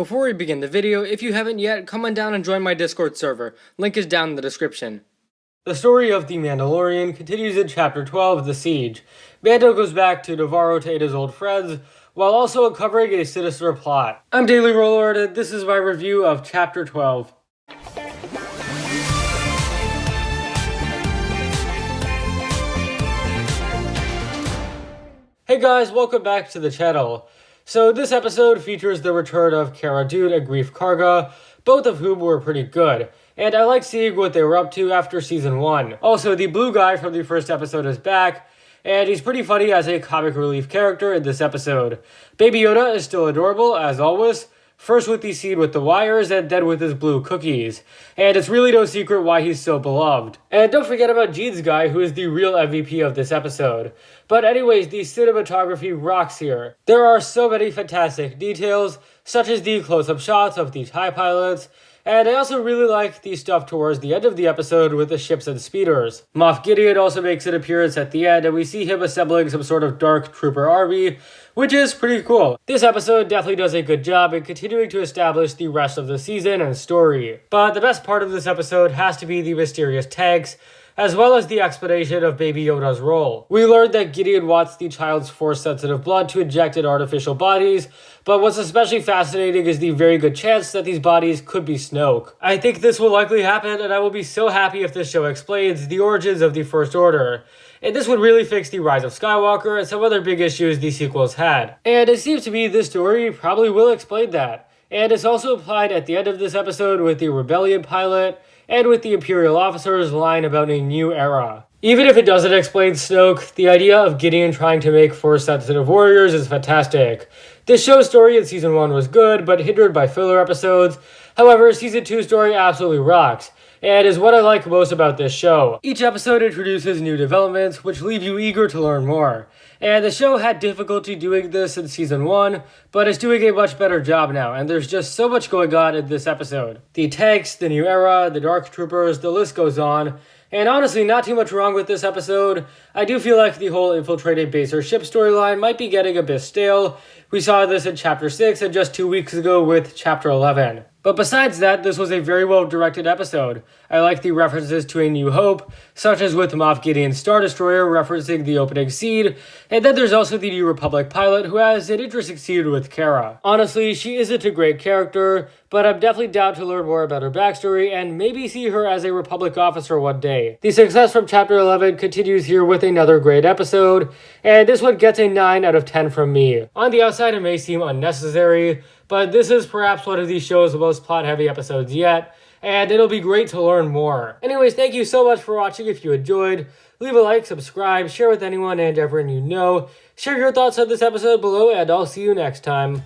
Before we begin the video, if you haven't yet, come on down and join my Discord server. Link is down in the description. The story of The Mandalorian continues in Chapter 12, The Siege. Mando goes back to Navarro to aid his old friends, while also uncovering a sinister plot. I'm Daily Rollord, and this is my review of Chapter 12. Hey guys, welcome back to the channel. So this episode features the return of Cara Dune and Greef Karga, both of whom were pretty good, and I like seeing what they were up to after season 1. Also, the blue guy from the first episode is back, and he's pretty funny as a comic relief character in this episode. Baby Yoda is still adorable, as always, first with the scene with the wires, and then with his blue cookies. And it's really no secret why he's so beloved. And don't forget about Jean's guy, who is the real MVP of this episode. But anyways, the cinematography rocks here. There are so many fantastic details, such as the close-up shots of the TIE pilots, and I also really like the stuff towards the end of the episode with the ships and speeders. Moff Gideon also makes an appearance at the end, and we see him assembling some sort of dark trooper army, which is pretty cool. This episode definitely does a good job in continuing to establish the rest of the season and story. But the best part of this episode has to be the mysterious tanks, as well as the explanation of Baby Yoda's role. We learned that Gideon wants the child's Force-sensitive blood to inject in artificial bodies, but what's especially fascinating is the very good chance that these bodies could be Snoke. I think this will likely happen, and I will be so happy if this show explains the origins of the First Order. And this would really fix the Rise of Skywalker and some other big issues the sequels had. And it seems to me this story probably will explain that. And it's also implied at the end of this episode with the Rebellion pilot, and with the Imperial officers line about a new era. Even if it doesn't explain Snoke, the idea of Gideon trying to make Force-sensitive warriors is fantastic. This show's story in Season 1 was good, but hindered by filler episodes. However, Season 2's story absolutely rocks, and is what I like most about this show. Each episode introduces new developments, which leave you eager to learn more. And the show had difficulty doing this in Season 1, but it's doing a much better job now, and there's just so much going on in this episode. The tanks, the new era, the dark troopers, the list goes on. And honestly, not too much wrong with this episode. I do feel like the whole infiltrated base or ship storyline might be getting a bit stale. We saw this in Chapter 6 and just 2 weeks ago with Chapter 11. But besides that, this was a very well-directed episode. I like the references to A New Hope, such as with Moff Gideon's Star Destroyer referencing the opening scene, and then there's also the New Republic pilot who has an interesting scene with Cara. Honestly, she isn't a great character, but I'm definitely down to learn more about her backstory and maybe see her as a Republic officer one day. The success from Chapter 11 continues here with another great episode, and this one gets a 9 out of 10 from me. On the outside, it may seem unnecessary, but this is perhaps one of these show's most plot-heavy episodes yet, and it'll be great to learn more. Anyways, thank you so much for watching. If you enjoyed, leave a like, subscribe, share with anyone and everyone you know. Share your thoughts on this episode below, and I'll see you next time.